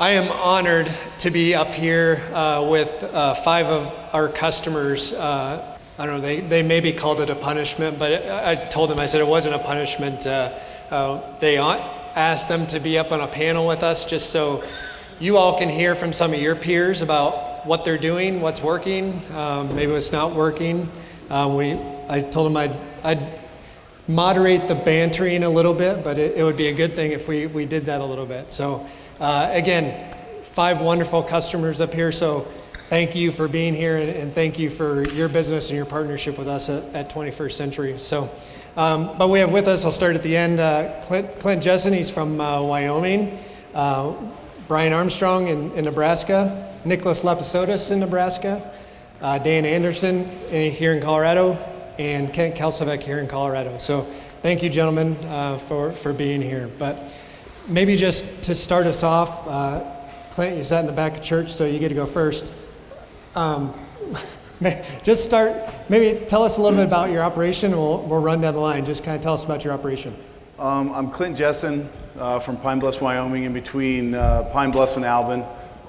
I am honored to be up here with 5 of our customers. I don't know, they maybe called it a punishment, but I told them, I said it wasn't a punishment. They asked them to be up on a panel with us just so you all can hear from some of your peers about what they're doing, what's working, maybe what's not working. I told them I'd moderate the bantering a little bit, but it would be a good thing if we did that a little bit. So again, 5 wonderful customers up here, so thank you for being here, and thank you for your business and your partnership with us at 21st Century. So, but we have with us, I'll start at the end, Clint Jessen, he's from Wyoming, Brian Armstrong in Nebraska, Nicholas Lepisotis in Nebraska, Dan Anderson here in Colorado, and Kent Kalsavec here in Colorado. So thank you, gentlemen, for being here. But maybe just to start us off, Clint, you sat in the back of church, so you get to go first. Just start, maybe tell us a little bit about your operation, and we'll run down the line. Just kind of tell us about your operation. I'm Clint Jessen from Pine Bluff, Wyoming, in between Pine Bluff and Alvin.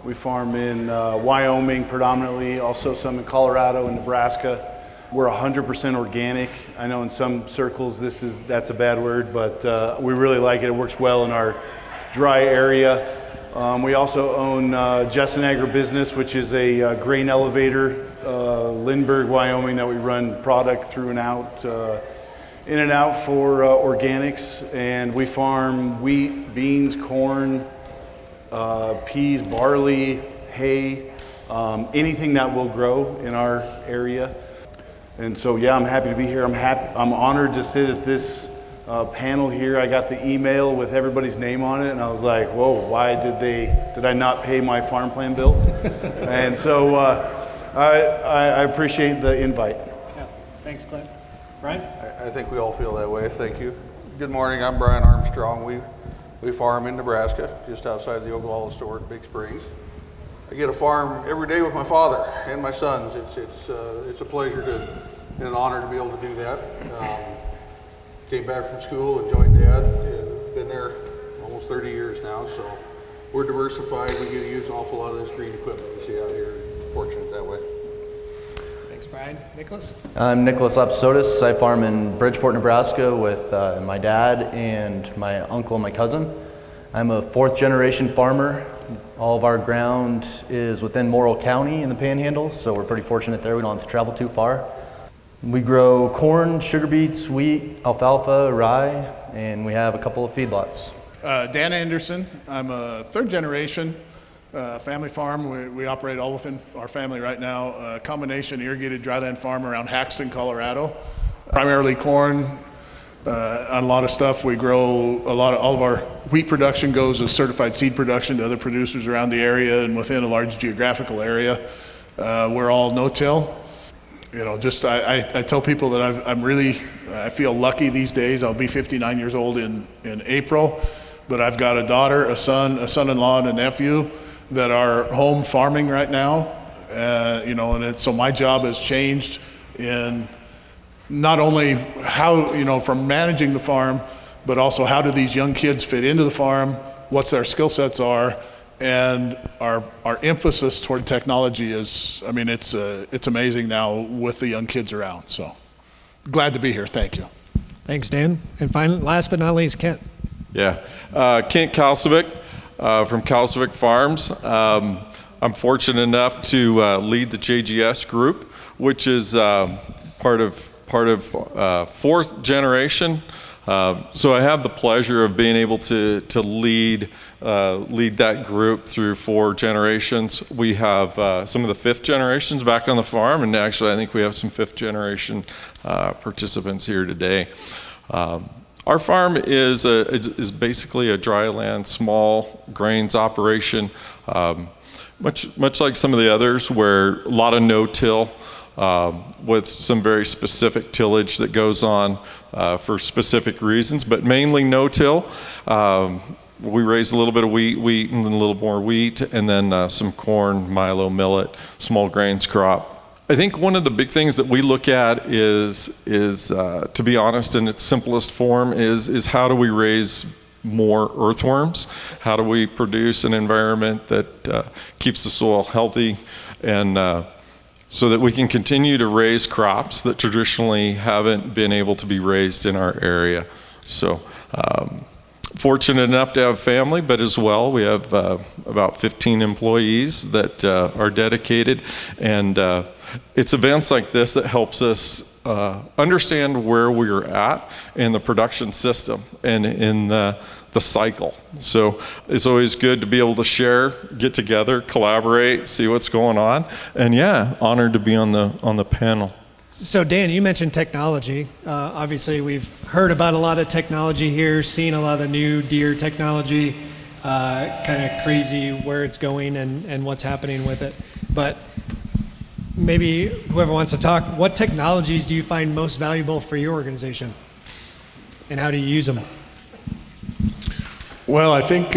We farm in Wyoming predominantly, also some in Colorado and Nebraska. We're 100% organic. I know in some circles that's a bad word, but we really like it. It works well in our dry area. We also own Jessen Agribusiness, which is a grain elevator, Lindbergh, Wyoming, that we run product through and out, in and out for organics. And we farm wheat, beans, corn, peas, barley, hay, anything that will grow in our area. And so, yeah, I'm happy to be here. I'm honored to sit at this panel here. I got the email with everybody's name on it, and I was like, whoa, why did I not pay my farm plan bill? And so I appreciate the invite. Yeah, thanks, Clint. Brian? I think we all feel that way. Thank you. Good morning. I'm Brian Armstrong. We farm in Nebraska, just outside the Oglala store in Big Springs. I get to farm every day with my father and my sons. It's a pleasure and an honor to be able to do that. Came back from school and joined Dad, and been there almost 30 years now. So we're diversified. We get to use an awful lot of this green equipment you see out here. Fortunate that way. Thanks, Brian. Nicholas? I'm Nicholas Lepisotis. I farm in Bridgeport, Nebraska with my dad and my uncle and my cousin. I'm a 4th generation farmer. All of our ground is within Morrill County in the Panhandle, so we're pretty fortunate there. We don't have to travel too far. We grow corn, sugar beets, wheat, alfalfa, rye, and we have a couple of feedlots. Dan Anderson. I'm a 3rd generation family farm. We operate all within our family right now. A combination irrigated dryland farm around Haxton, Colorado. Primarily corn. On a lot of stuff, we grow all of our wheat production goes as certified seed production to other producers around the area and within a large geographical area. We're all no-till. You know, just I tell people that I feel lucky these days. I'll be 59 years old in April, but I've got a daughter, a son, a son-in-law, and a nephew that are home farming right now. You know, and so my job has changed in not only how, you know, from managing the farm, but also how do these young kids fit into the farm, what their skill sets are, and our emphasis toward technology is, I mean, it's amazing now with the young kids around. So glad to be here. Thank you. Thanks, Dan. And finally, last but not least, Kent. Yeah, Kent Kalsavec from Kalsavec Farms. I'm fortunate enough to lead the JGS group, which is part of 4th generation. So I have the pleasure of being able to lead that group through 4 generations. We have some of the 5th generations back on the farm, and actually I think we have some 5th generation participants here today. Our farm is basically a dry land, small grains operation, much like some of the others, where a lot of no-till. With some very specific tillage that goes on for specific reasons, but mainly no-till. We raise a little bit of wheat and then a little more wheat, and then some corn, milo, millet, small grains crop. I think one of the big things that we look at is to be honest, in its simplest form, is how do we raise more earthworms? How do we produce an environment that keeps the soil healthy and so that we can continue to raise crops that traditionally haven't been able to be raised in our area? So fortunate enough to have family, but as well we have about 15 employees that are dedicated, and it's events like this that helps us understand where we're at in the production system and in the cycle. So it's always good to be able to share, get together, collaborate, see what's going on, and yeah, honored to be on the panel. So Dan, you mentioned technology. Obviously, we've heard about a lot of technology here, seen a lot of new Deere technology, kind of crazy where it's going and what's happening with it. But maybe whoever wants to talk, what technologies do you find most valuable for your organization? And how do you use them? Well, I think,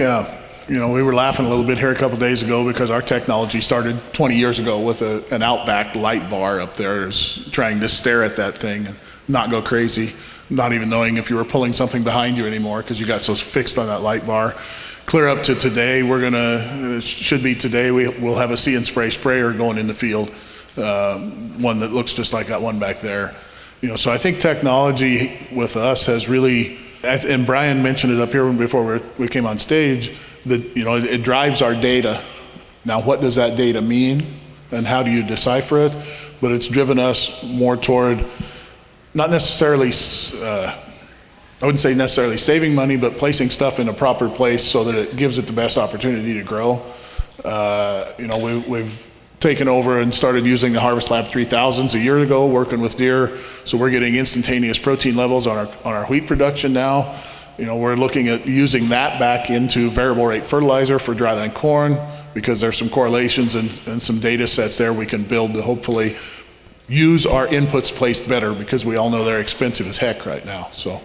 we were laughing a little bit here a couple days ago because our technology started 20 years ago with an Outback light bar up there, trying to stare at that thing and not go crazy, not even knowing if you were pulling something behind you anymore because you got so fixed on that light bar. Clear up to today, we'll have a See and Spray sprayer going in the field, one that looks just like that one back there. So I think technology with us has really, and Brian mentioned it up here before we came on stage, that it drives our data. Now, what does that data mean, and how do you decipher it? But it's driven us more toward not necessarily, I wouldn't say necessarily saving money, but placing stuff in a proper place so that it gives it the best opportunity to grow. We've taken over and started using the Harvest Lab 3000s a year ago, working with Deere. So we're getting instantaneous protein levels on our wheat production now. We're looking at using that back into variable rate fertilizer for dryland corn because there's some correlations and some data sets there we can build to hopefully use our inputs placed better, because we all know they're expensive as heck right now. So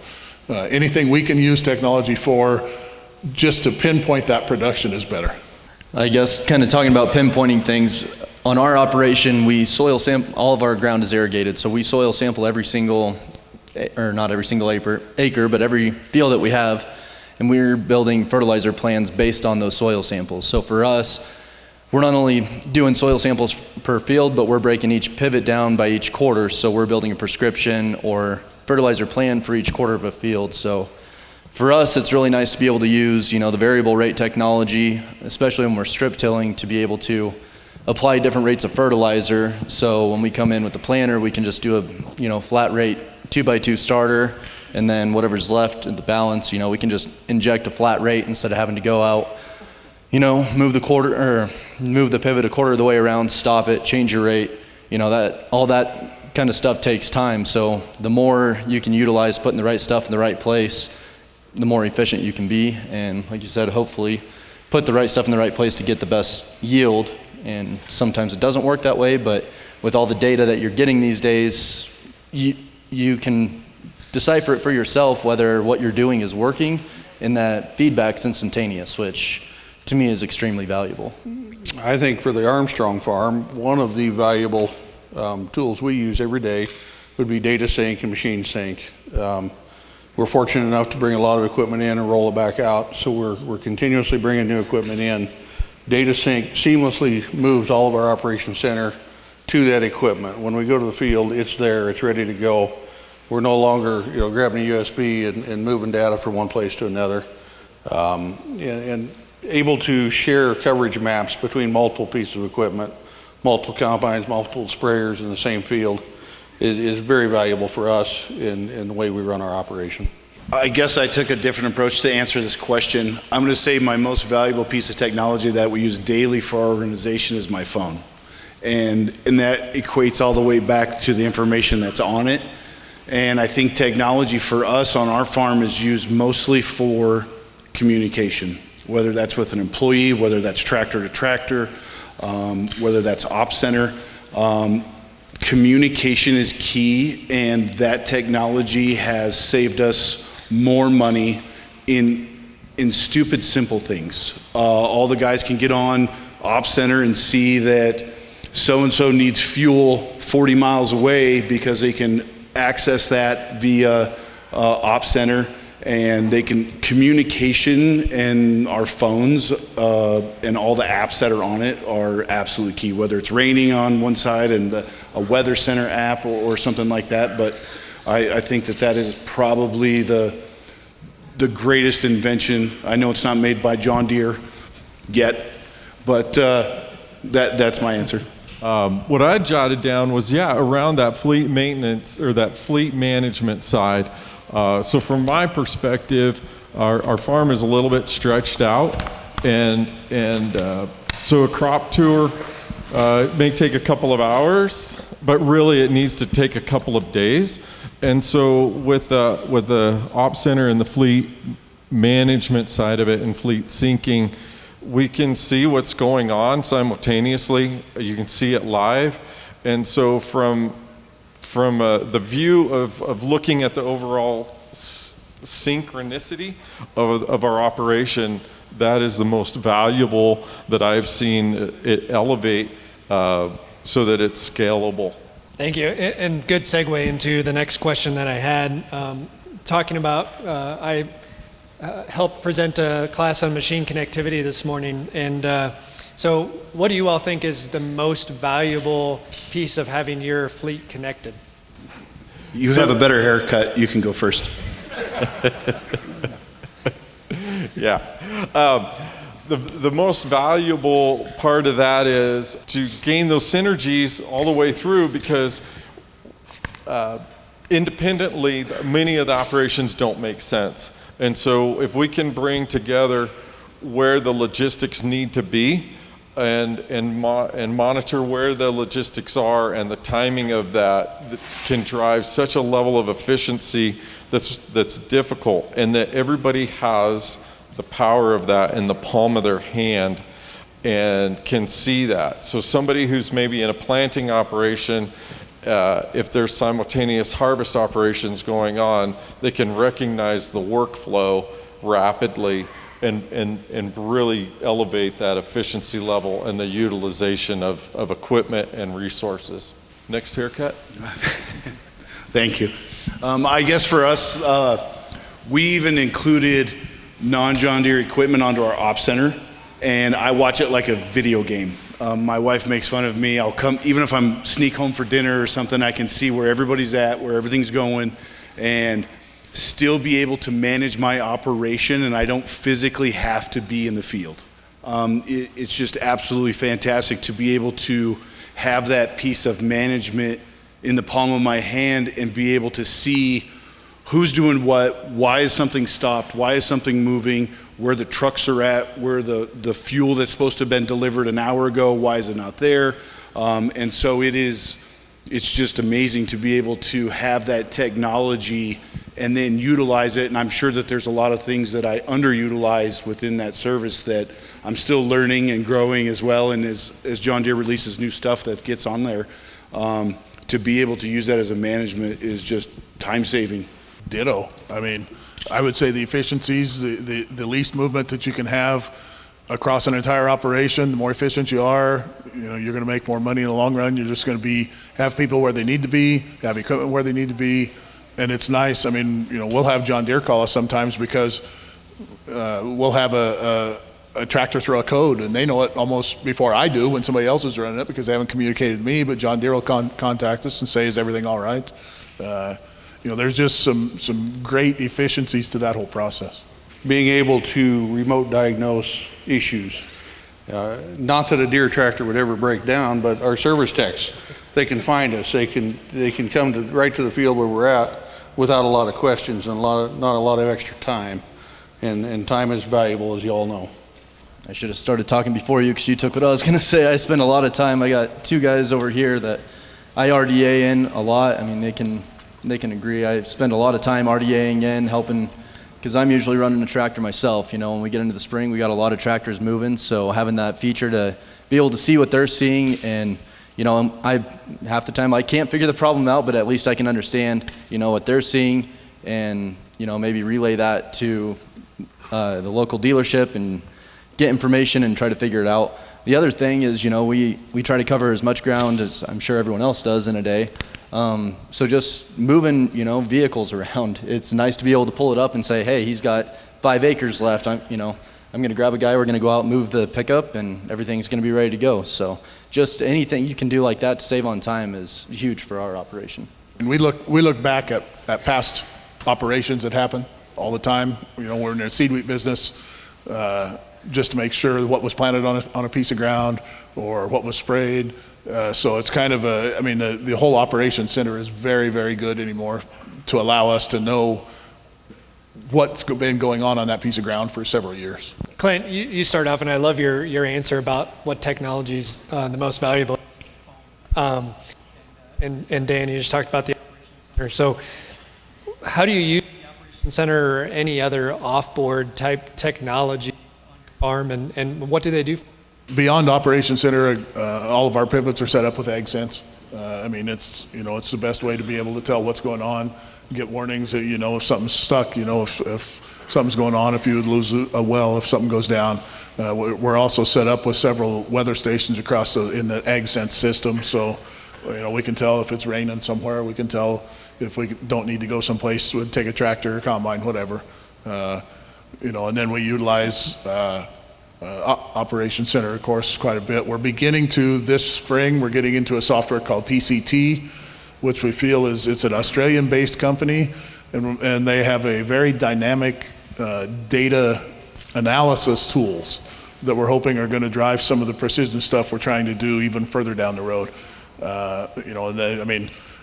anything we can use technology for just to pinpoint that production is better. I guess kind of talking about pinpointing things, on our operation, we soil sample, all of our ground is irrigated, so we soil sample every single, or not every single acre, but every field that we have, and we're building fertilizer plans based on those soil samples. So for us, we're not only doing soil samples per field, but we're breaking each pivot down by each quarter, so we're building a prescription or fertilizer plan for each quarter of a field. So for us, it's really nice to be able to use, the variable rate technology, especially when we're strip tilling, to be able to apply different rates of fertilizer. So when we come in with the planter, we can just do a, flat rate 2x2 starter, and then whatever's left in the balance, we can just inject a flat rate instead of having to go out, move the pivot a quarter of the way around, stop it, change your rate. All that kind of stuff takes time. So the more you can utilize putting the right stuff in the right place, the more efficient you can be, and like you said, hopefully put the right stuff in the right place to get the best yield. And sometimes it doesn't work that way, but with all the data that you're getting these days, you can decipher it for yourself whether what you're doing is working, and that feedback's instantaneous, which to me is extremely valuable. I think for the Armstrong farm, one of the valuable tools we use every day would be data sync and machine sync. We're fortunate enough to bring a lot of equipment in and roll it back out, so we're continuously bringing new equipment in. Data sync seamlessly moves all of our operations center to that equipment. When we go to the field, it's there, it's ready to go. We're no longer grabbing a USB and moving data from one place to another. And able to share coverage maps between multiple pieces of equipment, multiple combines, multiple sprayers in the same field is very valuable for us in the way we run our operation. I guess I took a different approach to answer this question. I'm going to say my most valuable piece of technology that we use daily for our organization is my phone. And that equates all the way back to the information that's on it. And I think technology for us on our farm is used mostly for communication, whether that's with an employee, whether that's tractor to tractor, whether that's op center. Communication is key, and that technology has saved us more money in stupid, simple things. All the guys can get on op center and see that so-and-so needs fuel 40 miles away because they can access that via op center and they can communication and our phones and all the apps that are on it are absolutely key, whether it's raining on one side and a weather center app or something like that. But I think that is probably the greatest invention. I know it's not made by John Deere yet, but that's my answer. What I jotted down was, around that fleet maintenance or that fleet management side. So from my perspective, our farm is a little bit stretched out, and so a crop tour may take a couple of hours, but really it needs to take a couple of days. And so with the ops center and the fleet management side of it and fleet syncing, we can see what's going on simultaneously. You can see it live, and so from the view of looking at the overall synchronicity of our operation, that is the most valuable that I've seen it elevate so that it's scalable. Thank you. And good segue into the next question that I had. Talking about, I helped present a class on machine connectivity this morning, and so what do you all think is the most valuable piece of having your fleet connected? You have a better haircut. You can go first. The most valuable part of that is to gain those synergies all the way through, because independently, many of the operations don't make sense. And so if we can bring together where the logistics need to be and monitor where the logistics are, and the timing of that can drive such a level of efficiency that's difficult, and that everybody has the power of that in the palm of their hand and can see that. So somebody who's maybe in a planting operation, if there's simultaneous harvest operations going on, they can recognize the workflow rapidly and really elevate that efficiency level and the utilization of equipment and resources. Next haircut. Thank you. I guess for us, we even included non-John Deere equipment onto our ops center, and I watch it like a video game. My wife makes fun of me. I'll come, even if I'm sneak home for dinner or something, I can see where everybody's at, where everything's going, and still be able to manage my operation, and I don't physically have to be in the field. It's just absolutely fantastic to be able to have that piece of management in the palm of my hand and be able to see who's doing what, why is something stopped, why is something moving, where the trucks are at, where the fuel that's supposed to have been delivered an hour ago, why is it not there? And so it's just amazing to be able to have that technology and then utilize it. And I'm sure that there's a lot of things that I underutilize within that service that I'm still learning and growing as well. And as John Deere releases new stuff that gets on there, to be able to use that as a management is just time saving. Ditto. I mean, I would say the efficiencies, the least movement that you can have across an entire operation, the more efficient you are, you're going to make more money in the long run. You're just going to have people where they need to be, have equipment where they need to be, and it's nice. I mean, we'll have John Deere call us sometimes because we'll have a tractor throw a code, and they know it almost before I do when somebody else is running it because they haven't communicated to me, but John Deere will contact us and say, is everything all right? There's just some great efficiencies to that whole process. Being able to remote diagnose issues. Not that a Deere tractor would ever break down, but our service techs, they can find us. They can come right to the field where we're at without a lot of questions and not a lot of extra time. And time is valuable, as you all know. I should have started talking before you because you took what I was going to say. I spend a lot of time. I got two guys over here that I RDA in a lot. I mean, they can agree. I spend a lot of time RDAing in, helping, because I'm usually running a tractor myself. When we get into the spring, we got a lot of tractors moving, so having that feature to be able to see what they're seeing, and half the time I can't figure the problem out, but at least I can understand what they're seeing, and maybe relay that to the local dealership and get information and try to figure it out. The other thing is, we try to cover as much ground as I'm sure everyone else does in a day. So just moving, vehicles around. It's nice to be able to pull it up and say, hey, he's got 5 acres left. I'm going to grab a guy. We're going to go out, move the pickup, and everything's going to be ready to go. So just anything you can do like that to save on time is huge for our operation. And we look back at past operations that happen all the time. We're in the seed wheat business, just to make sure what was planted on a piece of ground or what was sprayed. So it's kind of the whole operation center is very, very good anymore to allow us to know what's been going on that piece of ground for several years. Clint, you start off, and I love your answer about what technology is the most valuable. And Dan, you just talked about the operations center. So how do you use the operations center or any other off-board type technology on your farm, and what do they do? Beyond operations center, all of our pivots are set up with AgSense. It's the best way to be able to tell what's going on, get warnings that, if something's stuck, if something's going on, if you would lose a well, if something goes down. We're also set up with several weather stations in the AgSense system. So, we can tell if it's raining somewhere. We can tell if we don't need to go someplace, we'd take a tractor or combine, whatever. And then we utilize Operations Center, of course, quite a bit. We're beginning to, this spring, we're getting into a software called PCT, which we feel it's an Australian-based company, and they have a very dynamic data analysis tools that we're hoping are going to drive some of the precision stuff we're trying to do even further down the road.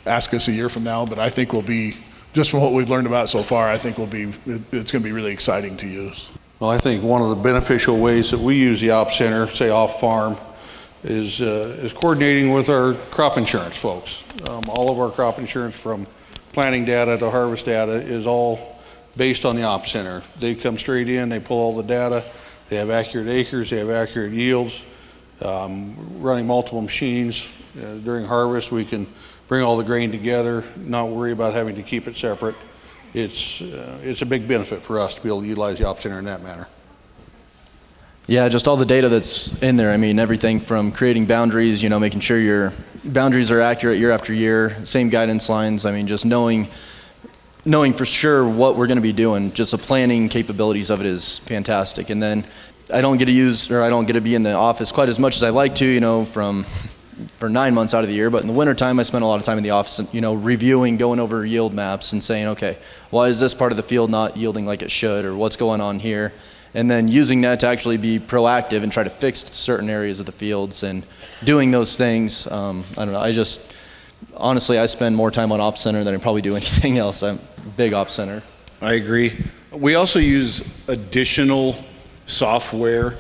Ask us a year from now, but I think we'll be, just from what we've learned about so far, I think it's going to be really exciting to use. Well, I think one of the beneficial ways that we use the Op Center, say off farm, is coordinating with our crop insurance folks. All of our crop insurance, from planting data to harvest data, is all based on the Op Center. They come straight in, they pull all the data, they have accurate acres, they have accurate yields. Running multiple machines during harvest, we can bring all the grain together, not worry about having to keep it separate. It's a big benefit for us to be able to utilize the Op Center in that manner. Yeah, just all the data that's in there. Everything from creating boundaries, making sure your boundaries are accurate year after year, same guidance lines. Just knowing for sure what we're going to be doing, just the planning capabilities of it is fantastic. And then I don't get to be in the office quite as much as I like to, for 9 months out of the year, but in the wintertime I spend a lot of time in the office, reviewing, going over yield maps and saying, okay, why is this part of the field not yielding like it should, or what's going on here? And then using that to actually be proactive and try to fix certain areas of the fields and doing those things. I don't know, honestly, I spend more time on Op Center than I probably do anything else. I'm a big Op Center. I agree. We also use additional software.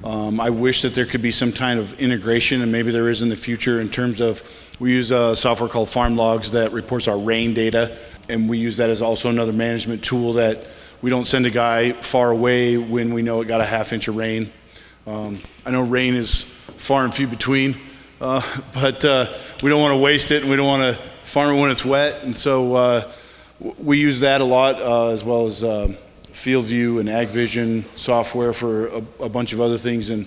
I wish that there could be some kind of integration, and maybe there is in the future, in terms of, we use a software called Farm Logs that reports our rain data, and we use that as also another management tool, that we don't send a guy far away when we know it got a half-inch of rain. I know rain is far and few between, but we don't want to waste it, and we don't want to farm it when it's wet, and so we use that a lot, as well as FieldView and AgVision software for a bunch of other things. And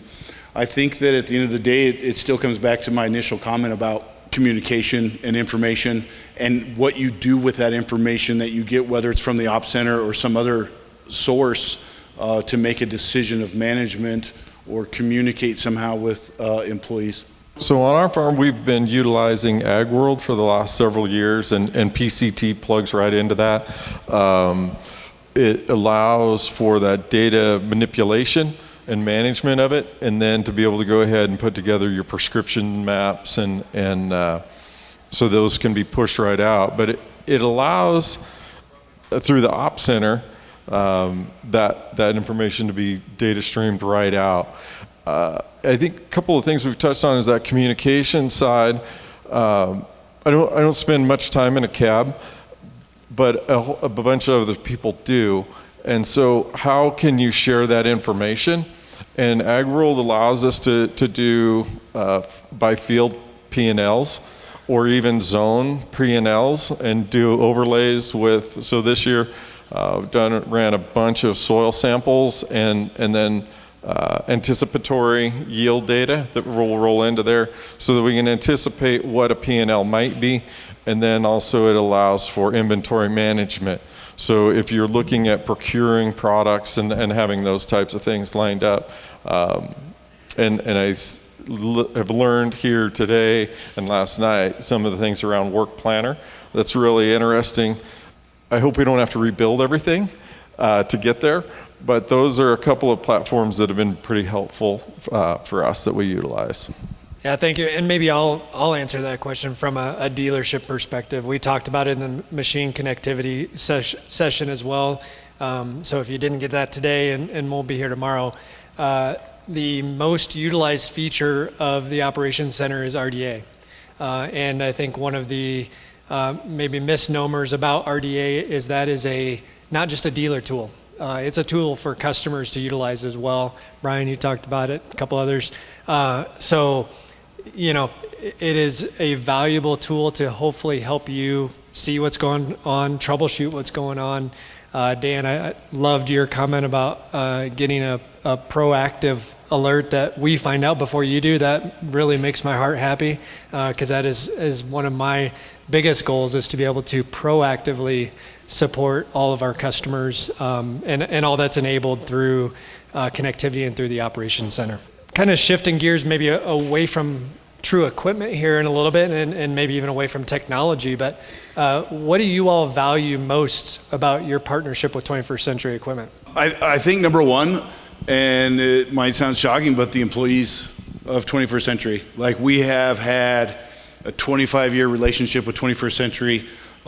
I think that at the end of the day, it still comes back to my initial comment about communication and information, and what you do with that information that you get, whether it's from the Op Center or some other source, to make a decision of management or communicate somehow with employees. So on our farm, we've been utilizing AgWorld for the last several years, and PCT plugs right into that. It allows for that data manipulation and management of it, and then to be able to go ahead and put together your prescription maps, and so those can be pushed right out. But it allows, through the Op Center, that information to be data streamed right out. I think a couple of things we've touched on is that communication side. I don't spend much time in a cab, but a bunch of other people do. And so how can you share that information? And AgWorld allows us to do by field P&Ls, or even zone P&Ls, and do overlays with, so this year ran a bunch of soil samples, and then anticipatory yield data that will roll into there so that we can anticipate what a P&L might be. And then also it allows for inventory management. So if you're looking at procuring products and having those types of things lined up, and I have learned here today and last night some of the things around work planner. That's really interesting. I hope we don't have to rebuild everything to get there, but those are a couple of platforms that have been pretty helpful for us that we utilize. Yeah, thank you. And maybe I'll answer that question from a dealership perspective. We talked about it in the machine connectivity session as well. So if you didn't get that today, and we'll be here tomorrow, the most utilized feature of the operations center is RDA. And I think one of the maybe misnomers about RDA is that is not just a dealer tool. It's a tool for customers to utilize as well. Brian, you talked about it, a couple others. So, it is a valuable tool to hopefully help you see what's going on, troubleshoot what's going on. Dan, I loved your comment about getting a proactive alert that we find out before you do. That really makes my heart happy, because that is one of my biggest goals, is to be able to proactively support all of our customers, and all that's enabled through connectivity and through the operations center. Kind of shifting gears maybe away from true equipment here in a little bit, and maybe even away from technology, but what do you all value most about your partnership with 21st Century Equipment? I think number one, and it might sound shocking, but the employees of 21st Century. Like, we have had a 25-year relationship with 21st Century /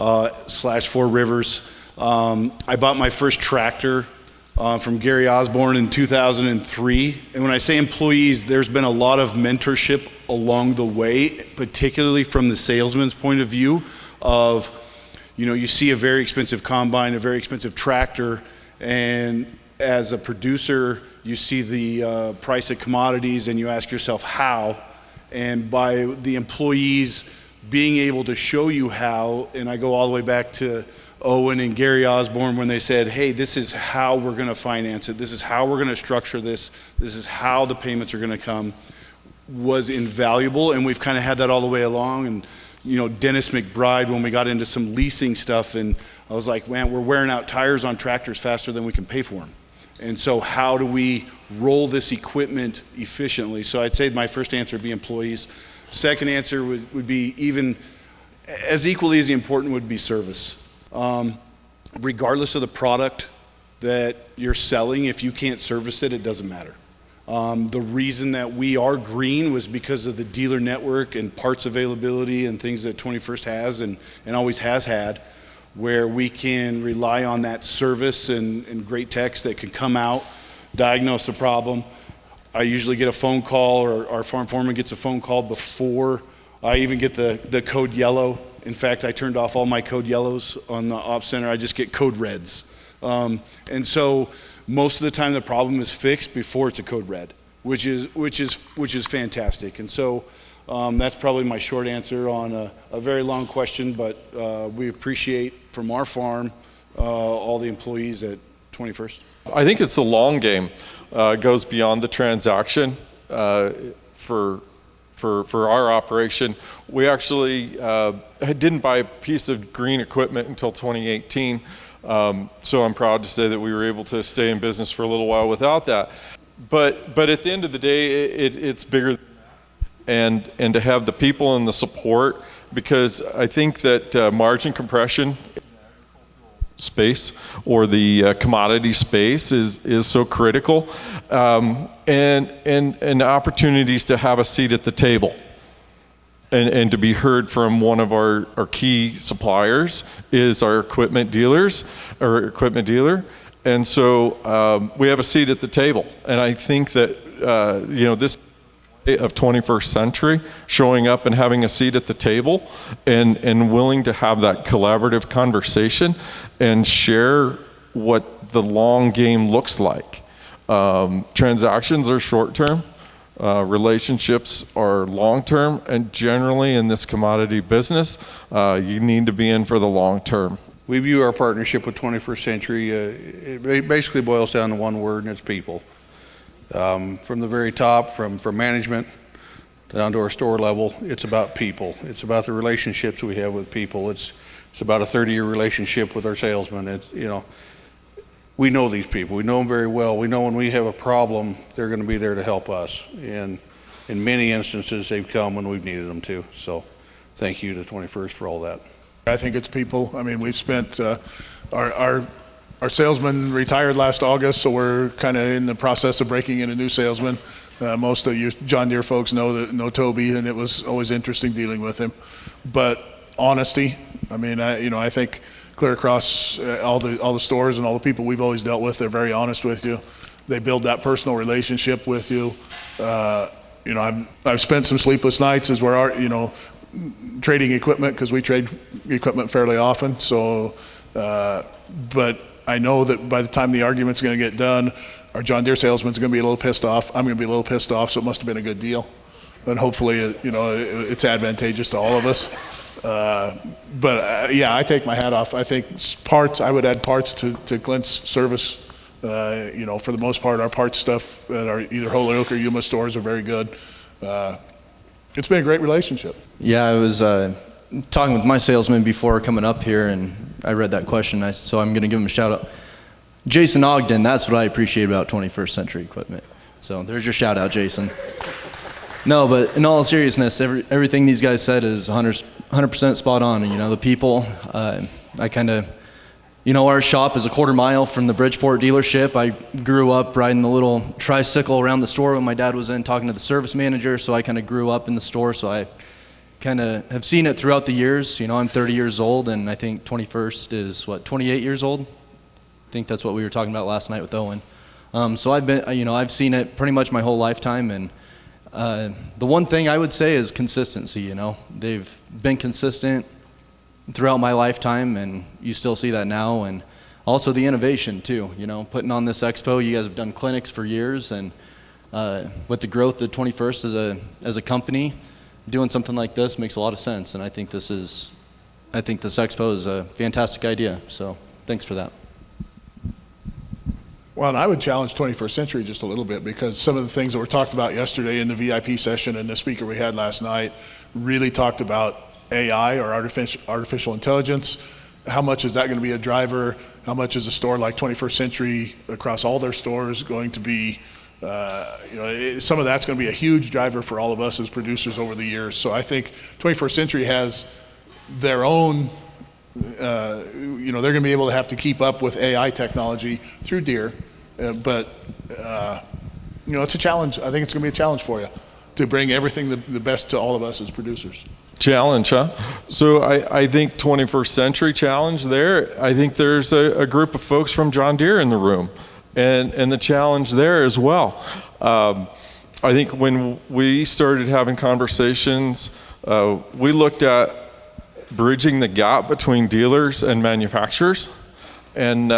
Four Rivers. I bought my first tractor from Gary Osborne in 2003. And when I say employees, there's been a lot of mentorship along the way, particularly from the salesman's point of view of, you see a very expensive combine, a very expensive tractor, and as a producer, you see the price of commodities and you ask yourself how. And by the employees being able to show you how, and I go all the way back to Owen and Gary Osborne when they said, hey, this is how we're going to finance it, this is how we're going to structure this is how the payments are going to come, was invaluable. And we've kind of had that all the way along. And Dennis McBride, when we got into some leasing stuff, and I was like, man, we're wearing out tires on tractors faster than we can pay for them. And so how do we roll this equipment efficiently? So I'd say my first answer would be employees. Second answer would be, even as equally as important, would be service. Regardless of the product that you're selling, if you can't service it, it doesn't matter. The reason that we are green was because of the dealer network and parts availability and things that 21st has and always has had, where we can rely on that service and great techs that can come out, diagnose the problem. I usually get a phone call, or our farm foreman gets a phone call before I even get the code yellow. In fact, I turned off all my code yellows on the ops center. I just get code reds. And so most of the time the problem is fixed before it's a code red, which is fantastic. And so that's probably my short answer on a very long question, but we appreciate from our farm all the employees at 21st. I think it's the long game. It goes beyond the transaction. For our operation, we actually didn't buy a piece of green equipment until 2018. So I'm proud to say that we were able to stay in business for a little while without that. But at the end of the day, it's bigger than that. And to have the people and the support, because I think that margin compression space, or the commodity space, is so critical, and opportunities to have a seat at the table and to be heard from one of our key suppliers is our equipment dealer. And so we have a seat at the table, and I think that this of 21st Century, showing up and having a seat at the table and willing to have that collaborative conversation and share what the long game looks like. Transactions are short term, relationships are long term, and generally in this commodity business, you need to be in for the long term. We view our partnership with 21st Century, it basically boils down to one word, and it's people. From the very top, from management down to our store level, it's about people. It's about the relationships we have with people. It's about a 30-year relationship with our salesmen. We know these people. We know them very well. We know when we have a problem, they're going to be there to help us. And in many instances, they've come when we've needed them to. So thank you to 21st for all that. I think it's people. I mean, we've spent, our salesman retired last August, so we're kind of in the process of breaking in a new salesman. Most of you John Deere folks know Toby, and it was always interesting dealing with him. But honesty, I mean, I think clear across all the stores and all the people we've always dealt with, they're very honest with you. They build that personal relationship with you. I've spent some sleepless nights as we're trading equipment, because we trade equipment fairly often. So, but I know that by the time the argument's going to get done, our John Deere salesman's going to be a little pissed off. I'm going to be a little pissed off. So it must have been a good deal, and hopefully, it's advantageous to all of us. Yeah, I take my hat off. I think parts. I would add parts to Clint's service. For the most part, our parts stuff at our either Holyoke or Yuma stores are very good. It's been a great relationship. Yeah, I was talking with my salesman before coming up here, and I read that question, so I'm going to give him a shout out. Jason Ogden, that's what I appreciate about 21st Century Equipment. So there's your shout out, Jason. No, but in all seriousness, everything these guys said is 100% spot on. The people, our shop is a quarter mile from the Bridgeport dealership. I grew up riding the little tricycle around the store when my dad was in talking to the service manager, so I kind of grew up in the store, so I kind of have seen it throughout the years. I'm 30 years old, and I think 21st is, 28 years old? I think that's what we were talking about last night with Owen. So I've seen it pretty much my whole lifetime, and the one thing I would say is consistency. They've been consistent throughout my lifetime, and you still see that now. And also the innovation too, putting on this expo. You guys have done clinics for years, and with the growth of 21st as a company, doing something like this makes a lot of sense. And I think this expo is a fantastic idea. So thanks for that. Well, and I would challenge 21st Century just a little bit, because some of the things that were talked about yesterday in the VIP session and the speaker we had last night really talked about AI, or artificial intelligence. How much is that going to be a driver? How much is a store like 21st Century across all their stores going to be? Some of that's going to be a huge driver for all of us as producers over the years. So I think 21st Century has their own, they're going to be able to have to keep up with AI technology through Deere. But it's a challenge. I think it's going to be a challenge for you to bring everything the best to all of us as producers. Challenge, huh? So I think 21st Century challenge there. I think there's a group of folks from John Deere in the room, and the challenge there as well. I think when we started having conversations, we looked at bridging the gap between dealers and manufacturers, and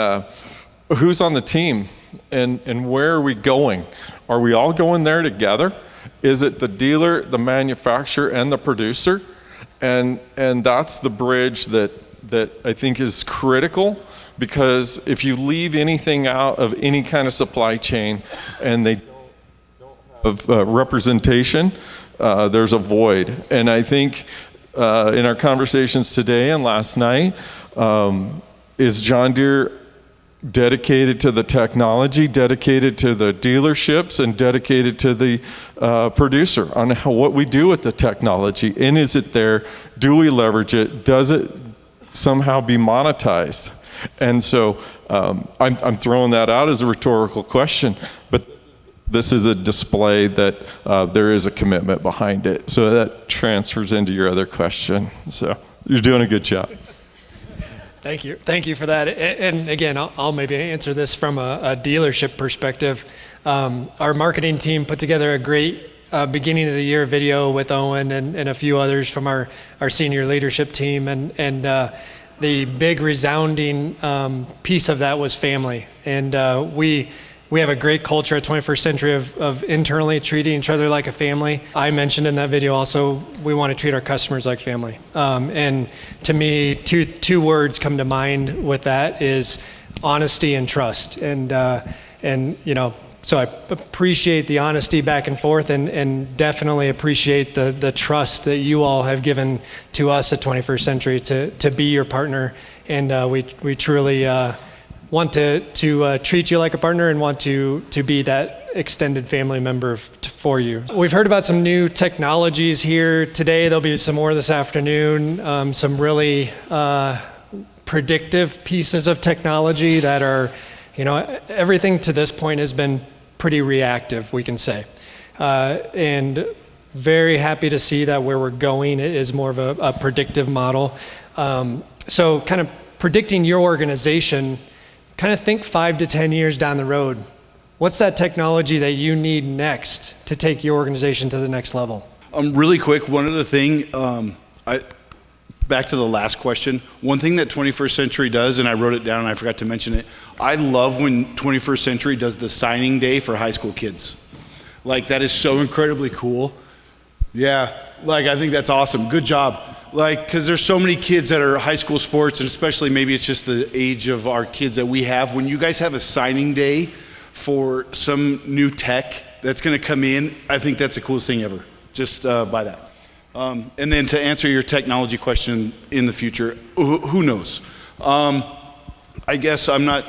who's on the team, and where are we going? Are we all going there together? Is it the dealer, the manufacturer, and the producer? And that's the bridge that I think is critical, because if you leave anything out of any kind of supply chain and they don't have representation, there's a void. And I think in our conversations today and last night, is John Deere dedicated to the technology, dedicated to the dealerships, and dedicated to the producer on what we do with the technology. And is it there? Do we leverage it? Does it somehow be monetized? And so I'm throwing that out as a rhetorical question, but this is a display that there is a commitment behind it. So that transfers into your other question. So you're doing a good job. Thank you for that. And again, I'll maybe answer this from a dealership perspective. Our marketing team put together a great beginning of the year video with Owen and a few others from our senior leadership team. And the big resounding piece of that was family. And we have a great culture at 21st Century of internally treating each other like a family. I mentioned in that video also, we want to treat our customers like family. And to me, two words come to mind with that is honesty and trust. And So I appreciate the honesty back and forth, and definitely appreciate the trust that you all have given to us at 21st Century to be your partner. And we truly want to treat you like a partner and want to be that extended family member for you. We've heard about some new technologies here today. There'll be some more this afternoon, some really predictive pieces of technology that are, everything to this point has been pretty reactive, we can say. And very happy to see that where we're going is more of a predictive model. So kind of predicting your organization, kind of think 5 to 10 years down the road. What's that technology that you need next to take your organization to the next level? Really quick, one other thing, back to the last question, one thing that 21st Century does, and I wrote it down and I forgot to mention it, I love when 21st Century does the signing day for high school kids. Like, that is so incredibly cool. Yeah, like, I think that's awesome. Good job. Like, because there's so many kids that are high school sports, and especially maybe it's just the age of our kids that we have. When you guys have a signing day for some new tech that's going to come in, I think that's the coolest thing ever. Just buy that. And then to answer your technology question in the future, who knows? I guess I'm not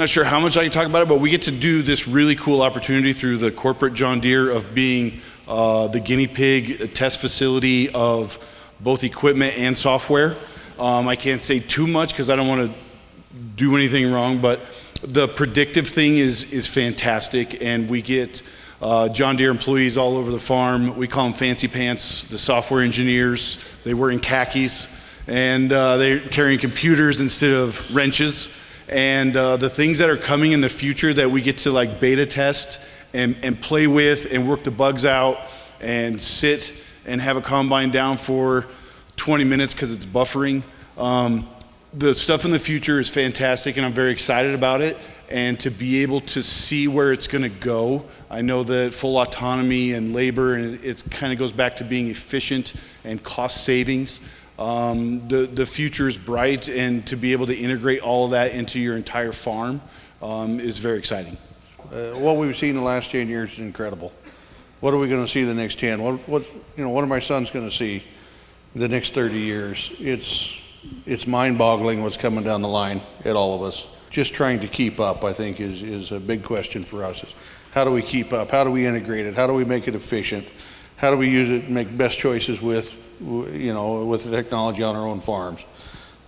sure how much I can talk about it, but we get to do this really cool opportunity through the corporate John Deere of being the guinea pig test facility of both equipment and software. I can't say too much because I don't want to do anything wrong, but the predictive thing is fantastic, and we get John Deere employees all over the farm. We call them fancy pants, the software engineers. They wear in khakis, and they're carrying computers instead of wrenches. And the things that are coming in the future that we get to like beta test and play with and work the bugs out and sit and have a combine down for 20 minutes because it's buffering. The stuff in the future is fantastic, and I'm very excited about it. And to be able to see where it's going to go, I know that full autonomy and labor, and it kind of goes back to being efficient and cost savings. The future is bright, and to be able to integrate all of that into your entire farm is very exciting. What we've seen in the last 10 years is incredible. What are we going to see the next 10? What are my sons going to see the next 30 years? It's mind-boggling what's coming down the line at all of us. Just trying to keep up, I think, is a big question for us. Is how do we keep up? How do we integrate it? How do we make it efficient? How do we use it and make best choices with the technology on our own farms?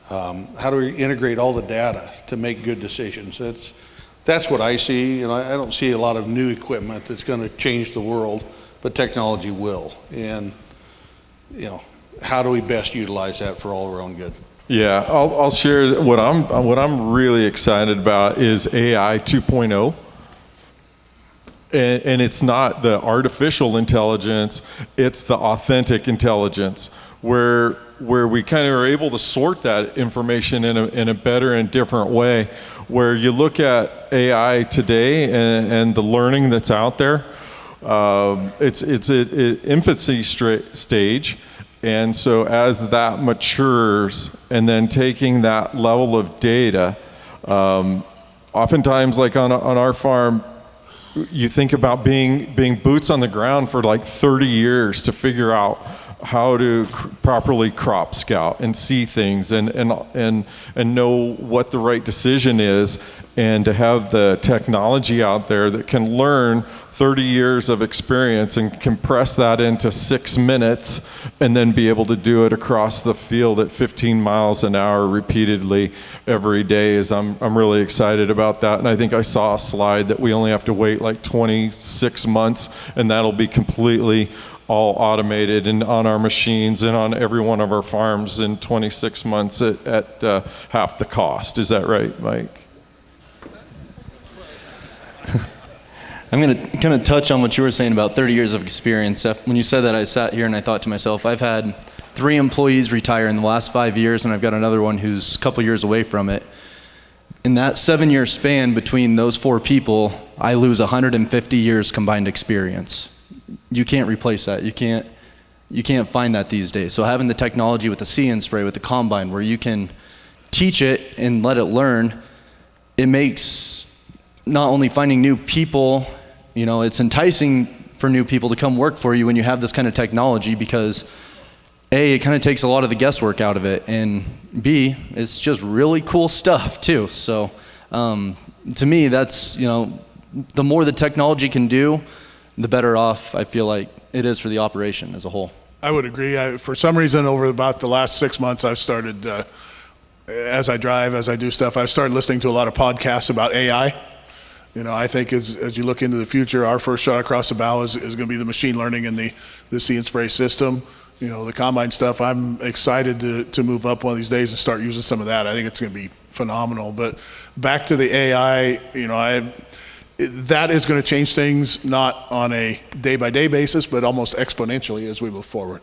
How do we integrate all the data to make good decisions? That's what I see. I don't see a lot of new equipment that's going to change the world, but technology will. And how do we best utilize that for all of our own good? Yeah, I'll share what I'm really excited about is AI 2.0. And it's not the artificial intelligence, it's the authentic intelligence where we kind of are able to sort that information in a better and different way. Where you look at AI today and the learning that's out there, it's at infancy stage. And so as that matures, and then taking that level of data, oftentimes like on our farm, you think about being boots on the ground for like 30 years to figure out how to properly crop scout and see things and know what the right decision is, and to have the technology out there that can learn 30 years of experience and compress that into 6 minutes and then be able to do it across the field at 15 miles an hour repeatedly every day I'm really excited about that. And I think I saw a slide that we only have to wait like 26 months and that'll be completely all automated and on our machines and on every one of our farms in 26 months at half the cost. Is that right, Mike? I'm going to kind of touch on what you were saying about 30 years of experience. When you said that, I sat here and I thought to myself, I've had 3 employees retire in the last 5 years, and I've got another one who's a couple years away from it. In that 7-year span between those 4 people, I lose 150 years combined experience. You can't replace that. You can't find that these days. So having the technology with the See and Spray, with the combine, where you can teach it and let it learn, it makes not only finding new people You know, it's enticing for new people to come work for you when you have this kind of technology because A, it kind of takes a lot of the guesswork out of it, and B, it's just really cool stuff too. So to me, that's, you know, the more the technology can do, the better off I feel like it is for the operation as a whole. I would agree. For some reason, over about the last 6 months, I've started, as I drive, as I do stuff, I've started listening to a lot of podcasts about AI. You know, I think as you look into the future, our first shot across the bow is going to be the machine learning and the See and Spray system. You know, the combine stuff, I'm excited to move up one of these days and start using some of that. I think it's going to be phenomenal. But back to the AI, you know, that is going to change things not on a day-by-day basis, but almost exponentially as we move forward.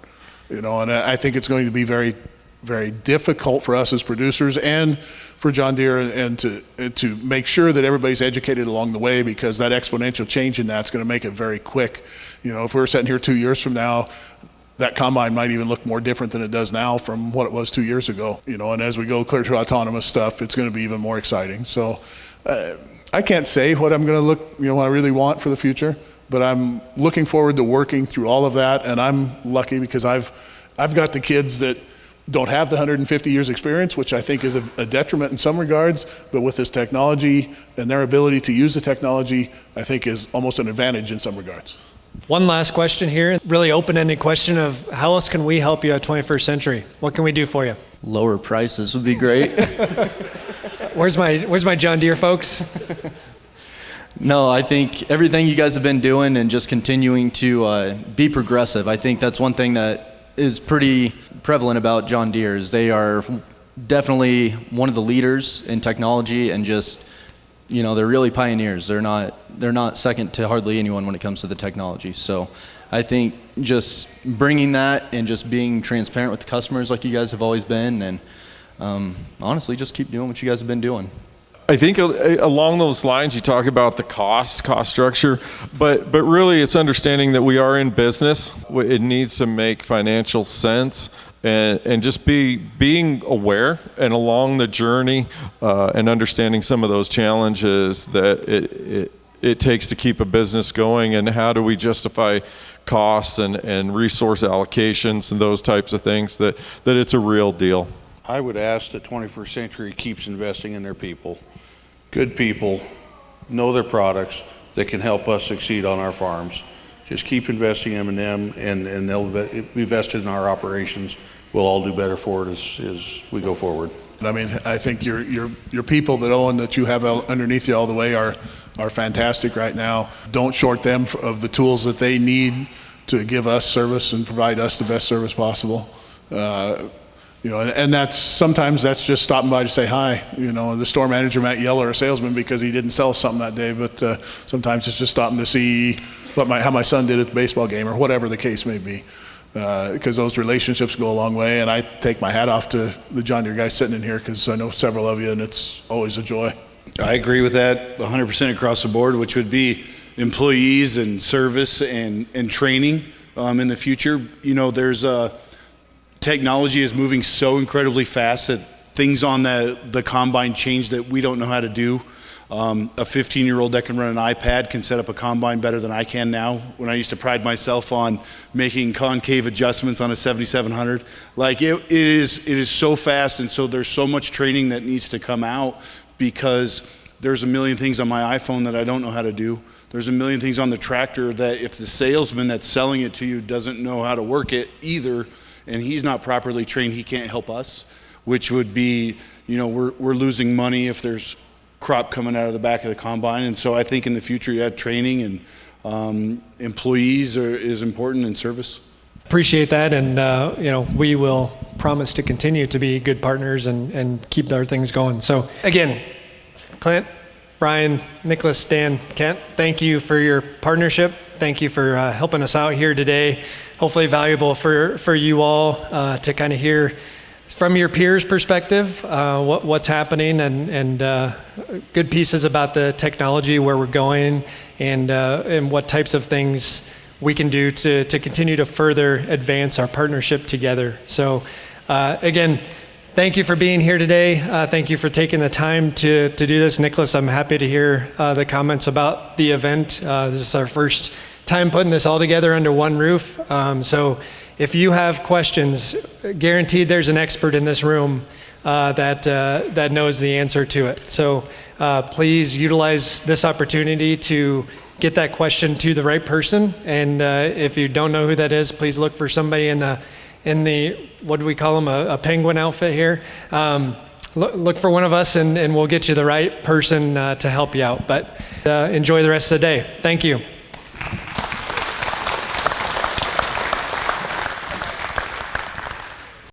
You know, and I think it's going to be very, very difficult for us as producers and for John Deere and to make sure that everybody's educated along the way, because that exponential change in that's going to make it very quick. You know, if we were sitting here 2 years from now, that combine might even look more different than it does now from what it was 2 years ago. You know, and as we go clear to autonomous stuff, it's going to be even more exciting. So I can't say what I'm going to look, you know, what I really want for the future, but I'm looking forward to working through all of that. And I'm lucky because I've got the kids that don't have the 150 years experience, which I think is a detriment in some regards, but with this technology and their ability to use the technology, I think is almost an advantage in some regards. One last question here, really open-ended question of how else can we help you at 21st Century? What can we do for you? Lower prices would be great. Where's my John Deere folks? No, I think everything you guys have been doing and just continuing to be progressive, I think that's one thing that is pretty prevalent about John Deere is they are definitely one of the leaders in technology and just, you know, they're really pioneers. They're not second to hardly anyone when it comes to the technology. So I think just bringing that and just being transparent with the customers like you guys have always been, and honestly just keep doing what you guys have been doing. I think along those lines, you talk about the cost structure, but really it's understanding that we are in business. It needs to make financial sense, and just being aware and along the journey and understanding some of those challenges that it takes to keep a business going, and how do we justify costs and resource allocations and those types of things, that it's a real deal. I would ask that 21st Century keeps investing in their people. Good people, know their products, that can help us succeed on our farms. Just keep investing in them, and they'll be vested in our operations. We'll all do better for it as we go forward. I mean, I think your people that own that you have underneath you all the way are fantastic right now. Don't short them of the tools that they need to give us service and provide us the best service possible. You know, and that's sometimes just stopping by to say hi. You know, the store manager might yell at a salesman because he didn't sell something that day, but sometimes it's just stopping to see how my son did at the baseball game or whatever the case may be. Because those relationships go a long way, and I take my hat off to the John Deere guys sitting in here because I know several of you, and it's always a joy. I agree with that 100% across the board, which would be employees and service and training in the future. You know, there's technology is moving so incredibly fast that things on the combine change that we don't know how to do. A 15-year-old that can run an iPad can set up a combine better than I can now, when I used to pride myself on making concave adjustments on a 7700. Like it is so fast, and so there's so much training that needs to come out, because there's a million things on my iPhone that I don't know how to do. There's a million things on the tractor that if the salesman that's selling it to you doesn't know how to work it either, and he's not properly trained, he can't help us, which would be, you know, we're losing money if there's crop coming out of the back of the combine. And so I think in the future, you have training, and employees is important, in service. Appreciate that, and you know, we will promise to continue to be good partners and keep our things going. So again, Clint, Brian, Nicholas, Dan, Kent, thank you for your partnership. Thank you for helping us out here today. Hopefully valuable for you all to kind of hear from your peers' perspective what's happening, and good pieces about the technology, where we're going, and what types of things we can do to continue to further advance our partnership together. So again, thank you for being here today. Thank you for taking the time to do this. Nicholas, I'm happy to hear the comments about the event. This is our first time putting this all together under one roof. So if you have questions, guaranteed there's an expert in this room that knows the answer to it. So please utilize this opportunity to get that question to the right person. And if you don't know who that is, please look for somebody in the what do we call them, a penguin outfit here. Look for one of us and we'll get you the right person to help you out. But enjoy the rest of the day. Thank you.